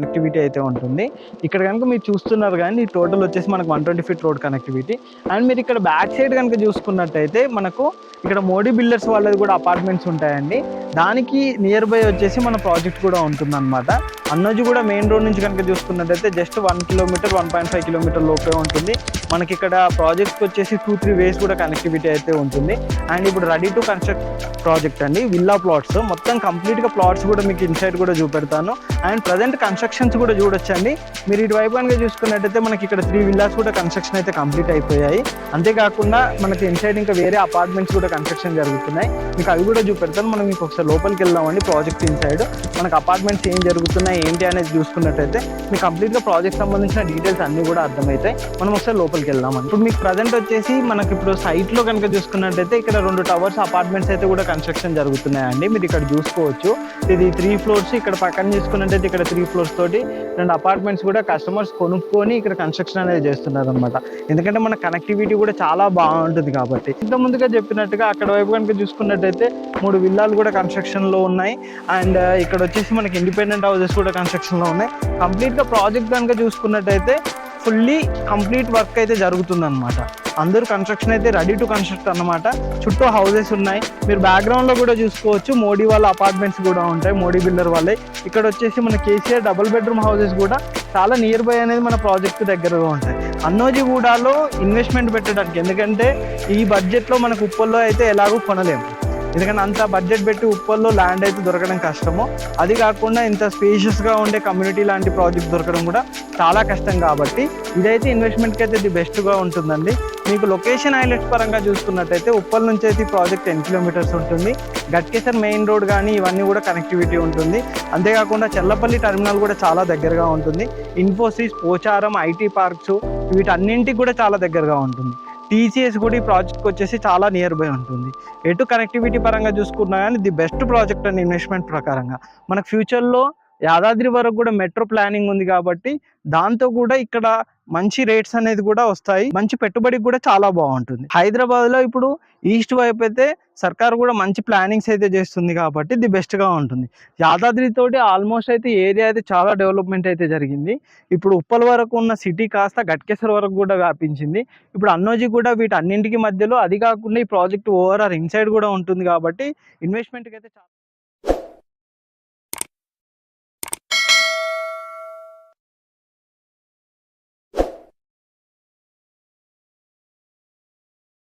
Connectivity అయితే ఉంటుంది. ఇక్కడ కనుక మీరు చూస్తున్నారు కానీ టోటల్ వచ్చేసి మనకు 120 ఫీట్ రోడ్ కనెక్టివిటీ. అండ్ మీరు ఇక్కడ బ్యాక్ సైడ్ కనుక చూసుకున్నట్టయితే మనకు ఇక్కడ మోడీ బిల్డర్స్ వాళ్ళది కూడా అపార్ట్మెంట్స్ ఉంటాయండి. దానికి నియర్ బై వచ్చేసి మన ప్రాజెక్ట్ కూడా ఉంటుందన్నమాట. అన్నోజు కూడా మెయిన్ రోడ్ నుంచి కనుక చూసుకున్నట్టయితే జస్ట్ 1 కిలోమీటర్ 1.5 కిలోమీటర్ లోపే ఉంటుంది. మనకి ఇక్కడ ప్రాజెక్ట్కి వచ్చేసి 2-3 వేస్ కూడా కనెక్టివిటీ అయితే ఉంటుంది. అండ్ ఇప్పుడు రెడీ టు కన్స్ట్రక్ట్ ప్రాజెక్ట్ అండి, విల్లా ప్లాట్స్ మొత్తం కంప్లీట్గా ప్లాట్స్ కూడా మీకు ఇన్సైడ్ కూడా చూపెడతాను. అండ్ ప్రజెంట్ కన్స్ట్రక్షన్స్ కూడా చూడొచ్చండి. మీరు ఇటువైపు కనుక చూసుకున్నట్టయితే మనకి ఇక్కడ 3 విల్లాస్ కూడా కన్స్ట్రక్షన్ అయితే కంప్లీట్ అయిపోయాయి. అంతేకాకుండా మనకి ఇన్సైడ్ ఇంకా వేరే అపార్ట్మెంట్స్ కూడా కన్స్ట్రక్షన్ జరుగుతున్నాయి. మీకు అవి కూడా చూపెడతాను. మనం మీకు ఒకసారి లోపలికి వెళ్దామండి. ప్రాజెక్ట్ ఇన్సైడ్ మనకు అపార్ట్మెంట్స్ ఏం జరుగుతున్నాయి ఏంటి అనేది చూసుకున్నట్టయితే మీకు కంప్లీట్గా ప్రాజెక్ట్ సంబంధించిన డీటెయిల్స్ అన్నీ కూడా అర్థమవుతాయి. మనం ఒకసారి లోపలికి వెళ్దామండి. ఇప్పుడు మీకు ప్రజెంట్ వచ్చేసి మనకి ఇప్పుడు సైట్లో కనుక చూసుకున్నట్టయితే ఇక్కడ 2 టవర్స్ అపార్ట్మెంట్స్ అయితే కూడా కన్స్ట్రక్షన్ జరుగుతున్నాయండి. మీరు ఇక్కడ చూసుకోవచ్చు. ఇది 3 ఫ్లోర్స్. ఇక్కడ పక్కన చూసుకున్నట్టయితే ఇక్కడ 3 ఫ్లోర్స్ తోటి 2 అపార్ట్మెంట్స్ కూడా కస్టమర్స్ కొనుక్కొని ఇక్కడ కన్స్ట్రక్షన్ అనేది చేస్తున్నారు అనమాట. ఎందుకంటే మన కనెక్టివిటీ కూడా చాలా బాగుంటుంది కాబట్టి. ఇంత ముందుగా చెప్పినట్టుగా అక్కడ వైపు కనుక చూసుకున్నట్టయితే 3 విల్లాలు కూడా కన్స్ట్రక్షన్లో ఉన్నాయి. అండ్ ఇక్కడ వచ్చేసి మనకి ఇండిపెండెంట్ హౌసెస్ కూడా కన్స్ట్రక్షన్లో ఉన్నాయి. కంప్లీట్గా ప్రాజెక్ట్ కనుక చూసుకున్నట్టయితే ఫుల్లీ కంప్లీట్ వర్క్ అయితే జరుగుతుందన్నమాట. అందరూ కన్స్ట్రక్షన్ అయితే రెడీ టు కన్స్ట్రక్ట్ అన్నమాట. చుట్టూ హౌసెస్ ఉన్నాయి. మీరు బ్యాక్గ్రౌండ్లో కూడా చూసుకోవచ్చు. మోడీ వాళ్ళ అపార్ట్మెంట్స్ కూడా ఉంటాయి, మోడీ బిల్డర్ వాళ్ళే. ఇక్కడ వచ్చేసి మన కేసీఆర్ డబుల్ బెడ్రూమ్ హౌసెస్ కూడా చాలా నియర్ బై అనేది మన ప్రాజెక్ట్ దగ్గరగా ఉంటాయి. అన్నోజిగూడలో ఇన్వెస్ట్మెంట్ పెట్టడానికి, ఎందుకంటే ఈ బడ్జెట్లో మనకు ఉప్పల్లో అయితే ఎలాగూ కొనలేము. ఎందుకంటే అంత బడ్జెట్ పెట్టి ఉప్పల్లో ల్యాండ్ అయితే దొరకడం కష్టము. అది కాకుండా ఇంత స్పేషియస్గా ఉండే కమ్యూనిటీ లాంటి ప్రాజెక్ట్ దొరకడం కూడా చాలా కష్టం. కాబట్టి ఇదైతే ఇన్వెస్ట్మెంట్కి అయితే ఇది బెస్ట్గా ఉంటుందండి. మీకు లొకేషన్ హైలైట్స్ పరంగా చూసుకున్నట్టయితే ఉప్పల్ నుంచి అయితే ఈ ప్రాజెక్ట్ 10 కిలోమీటర్స్ ఉంటుంది. గట్కేసర్ మెయిన్ రోడ్ కానీ ఇవన్నీ కూడా కనెక్టివిటీ ఉంటుంది. అంతేకాకుండా చెల్లపల్లి టర్మినల్ కూడా చాలా దగ్గరగా ఉంటుంది. ఇన్ఫోసిస్, పోచారం, ఐటీ పార్క్స్ వీటన్నింటికి కూడా చాలా దగ్గరగా ఉంటుంది. టీసీఎస్ కూడా ఈ ప్రాజెక్ట్కి వచ్చేసి చాలా నియర్ బై ఉంటుంది. ఎటు కనెక్టివిటీ పరంగా చూసుకున్నా కానీ the best project and investment ప్రకారంగా. మనకు ఫ్యూచర్లో యాదాద్రి వరకు కూడా మెట్రో ప్లానింగ్ ఉంది కాబట్టి దాంతో కూడా ఇక్కడ మంచి రేట్స్ అనేది కూడా వస్తాయి. మంచి పెట్టుబడికి కూడా చాలా బాగుంటుంది. హైదరాబాద్లో ఇప్పుడు ఈస్ట్ వైపు అయితే సర్కార్ కూడా మంచి ప్లానింగ్స్ అయితే చేస్తుంది కాబట్టి ది బెస్ట్గా ఉంటుంది. యాదాద్రితోటి ఆల్మోస్ట్ అయితే ఏరియా అయితే చాలా డెవలప్మెంట్ అయితే జరిగింది. ఇప్పుడు ఉప్పల్ వరకు ఉన్న సిటీ కాస్త గట్కేసర్ వరకు కూడా వ్యాపించింది. ఇప్పుడు అన్నోజీ కూడా వీటన్నింటికి మధ్యలో, అది కాకుండా ఈ ప్రాజెక్ట్ ఓవరాల్ ఇన్సైడ్ కూడా ఉంటుంది కాబట్టి ఇన్వెస్ట్మెంట్కి అయితే చాలా